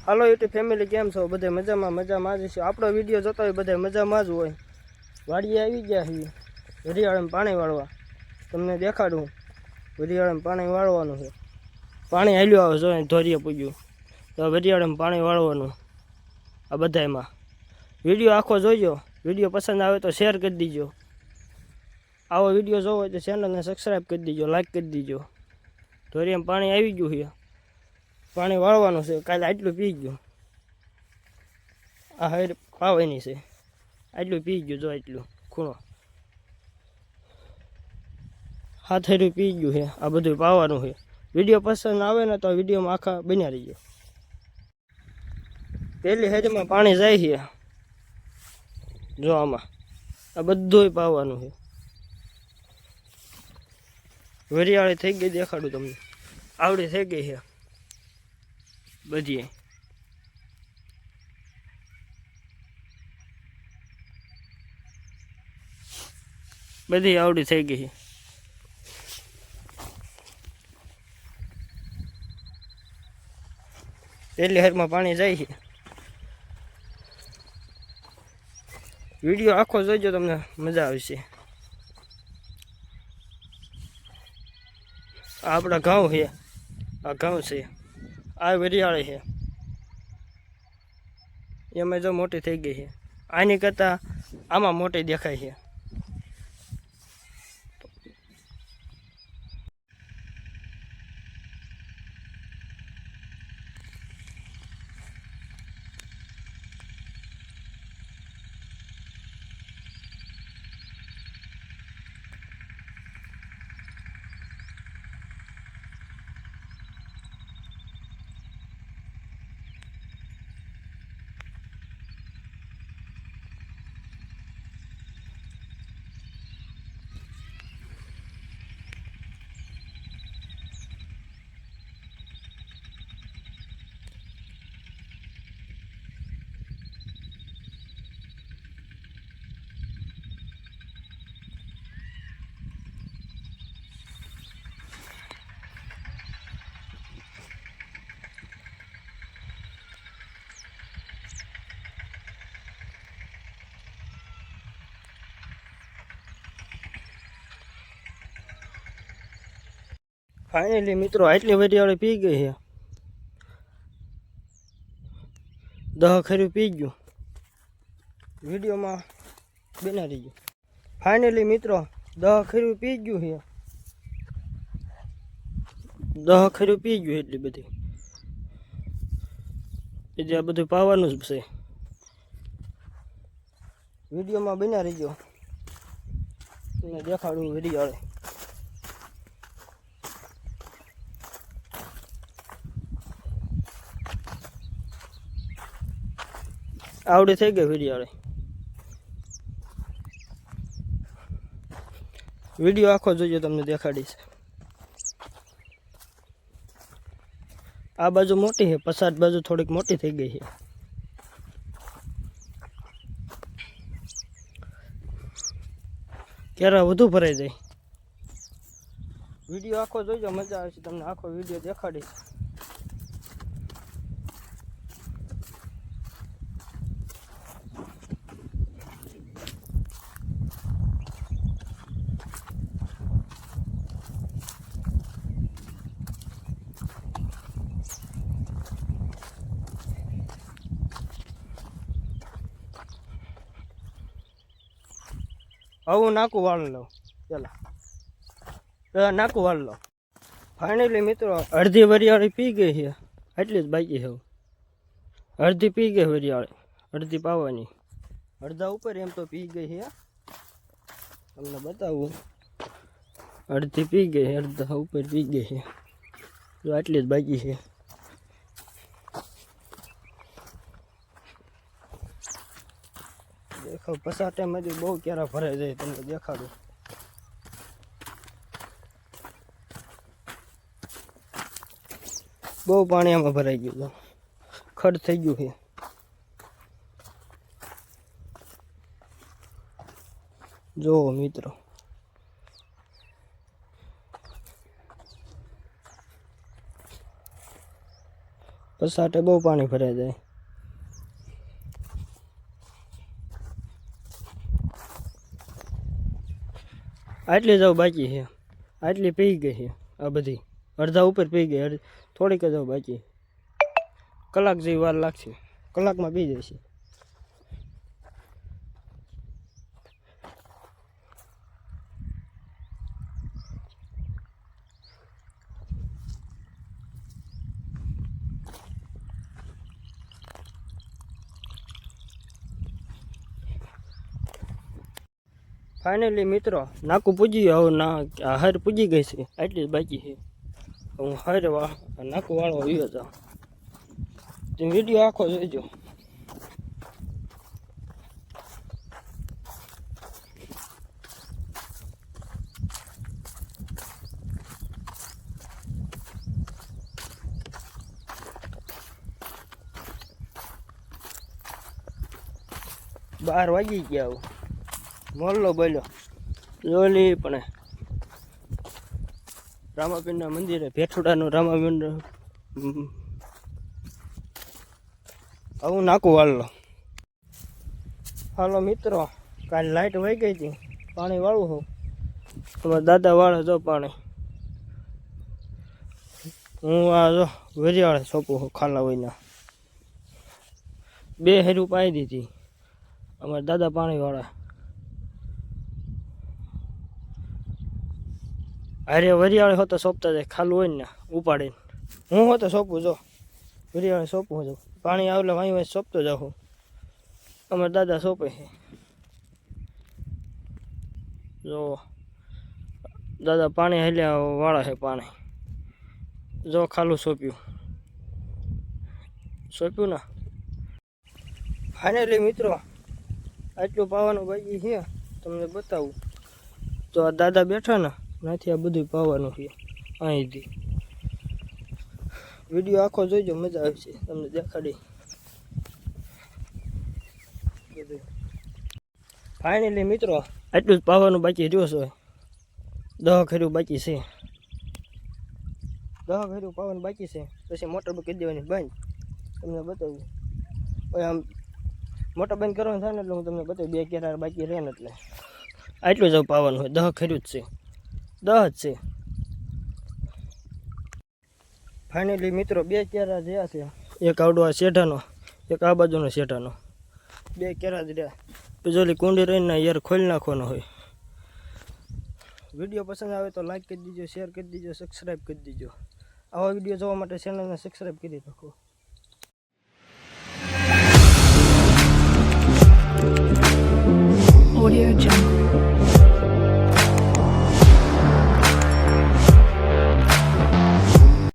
હાલો YouTube family, કેમ છો? બધે મજામાં જ છે. આપણો વિડીયો જોતો હોય બધે મજામાં જ હોય. વાડીએ આવી ગયા છીએ વરિયાળામાં પાણી વાળવા. તમને દેખાડું, વરિયાળામાં પાણી વાળવાનું છે. પાણી હાલ્યું આવે જો ધોરીએ પૂગ્યું તો વરિયાળામાં પાણી વાળવાનું. આ બધામાં વિડીયો આખો જોઈજો. વિડીયો પસંદ આવે તો શેર કરી દીજો. આવો વિડીયો જોવો હોય તો ચેનલને સબસ્ક્રાઈબ કરી દીજો, લાઈક કરી દીજો. ધોરીયામાં પાણી આવી ગયું છે, પાણી વાળવાનું છે. કાલે આટલું પી ગયું, આ હાર પાવાની છે, આટલું પી ગયું. જો આટલું ખૂણો હાથ હાર્યું પી ગયું છે. આ બધું પાવાનું છે. વિડીયો પસંદ આવે ને તો વિડીયોમાં આખા બન્યા રહીજો. પેલી હારીમાં પાણી જાય છે, જો આમાં આ બધું પાવાનું છે. વરિયાળી થઈ ગઈ, દેખાડું તમને. આવડી થઈ ગઈ છે બધી. બધી આવડી થઈ ગઈ છે. એટલી હારમાં પાણી જાય છે. વિડીયો આખો જોઈજો, તમને મજા આવશે. આ આપણા ઘઉં છે, આ ઘઉં છે, આ વરિયાળી છે. એમાં જો મોટી થઈ ગઈ છે. આની કરતાં આમાં મોટી દેખાય છે. ફાઇનલી મિત્રો, આટલી વરિયાળી પી ગઈ છે. 10 ખરું પી ગયું. વિડીયોમાં બના રહીજો. ફાઇનલી મિત્રો, 10 ખરું પી ગયું છે. 10 ખરું પી ગયું. એટલી બધી એટલે આ બધું પાવાનું જ છે. વિડીયોમાં બના રહીજો, તમને દેખાડું વરિયાળી. આવડી થઈ ગઈ વરિયાળી. વિડીયો આખો જોજો, તમને દેખાડીશ. આ બાજુ મોટી છે, પછાડ બાજુ થોડીક મોટી થઈ ગઈ છે. ક્યારે વધુ ભરાઈ જાય. વિડીયો આખો જોજો, મજા આવશે. તમને આખો વિડીયો દેખાડીશ. આવું નાકું વાળી લો પેલા નાકું વાળી લો. ફાઇનલી મિત્રો, અડધી વરિયાળી પી ગઈ છે. એટલી જ બાકી છે. અડધી પી ગઈ વરિયાળી, અડધી પાવાની. અડધા ઉપર એમ તો પી ગઈ છે. તમને બતાવું, અડધી પી ગઈ, અડધા ઉપર પી ગઈ છે. જો આટલી જ બાકી છે. દેખાવ પસાટેમાંથી બહુ ક્યારે ભરાઈ જાય, તમને દેખાડું. બહુ પાણી આમાં ભરાઈ ગયું, ખડ થઈ ગયું છે. જો મિત્રો, પસાટે બહુ પાણી ભરાઈ જાય. આટલી જાવ બાકી છે, આટલી પી ગઈ છે આ બધી, અડધા ઉપર પી ગઈ, થોડીક જ બાકી. કલાક જેવી વાર લાગશે, કલાકમાં પી જશે. ફાઇનલી મિત્રો નાકું પૂજી ગયું. હવે ના હાર પૂજી ગઈ છે, આટલી જ બાકી છે. હું હાર નાકું વાળવા આવ્યો હતો. તમે વિડીયો આખો જોઈજો. બાર વાગી ગયા. મોરલો બોલ્યો જોલી પણ રામાપીરના મંદિરે ભેઠુડાનું રામાપીર. આવું નાકું વાળલો. હાલો મિત્રો, કાલે લાઈટ વહી ગઈ હતી, પાણી વાળું હોઉં. તમારા દાદા વાળે જો પાણી. હું આ જો વેરિયાળે સોંપું છું ખાલા હોયના. 2 હેરું પાઈ દીધી. અમારા દાદા પાણી વાળા. અરે વરિયાળે હોતો સોંપતા જાય, ખાલું હોય ને ઉપાડીને. હું હોતો સોંપું જો, વરિયાળે સોંપું છું. પાણી આવે વાંઈ વાંઈ સોંપતો જાઉં. અમારા દાદા સોંપે છે. જો દાદા પાણી હેલ્યા વાળા છે પાણી. જો ખાલું સોંપ્યું ને. ફાઇનલી મિત્રો આટલું પાવાનું બાકી છે, તમને બતાવું. તો આ દાદા બેઠા ને, નાથી આ બધું પાવાનું છે અહીંથી. વિડીયો આખો જોઈજો, મજા આવશે, તમને દેખાડી બધું. ફાઇનલી મિત્રો આટલું જ પાવાનું બાકી રહ્યો છે. 10 ખેરું બાકી છે. 10 ખેરું પાવાનું બાકી છે. પછી મોટર કરી દેવાની બંધ. તમને બતાવું. આમ મોટર બંધ કરવાનું થાય ને એટલે હું તમને બતાવું. 2 કેરા બાકી રહે ને એટલે આટલું જ પાવાનું હોય. 10 ખેરું જ છે, 10 જ છે. ફાઇનલી મિત્રો 2 કેરા રહ્યા છે. એક આવડો આ શેઠાનો, એક આ બાજુનો શેઠાનો. 2 કેરા જ રહ્યા. જોલી કુંડી રહીને યાર ખોલી નાખવાનો હોય. વિડીયો પસંદ આવે તો લાઈક કરી દીજો, શેર કરી દીજો, સબસ્ક્રાઈબ કરી દીજો. આવા વિડીયો જોવા માટે ચેનલને સબસ્ક્રાઈબ કરી રાખો. Audio Jungle.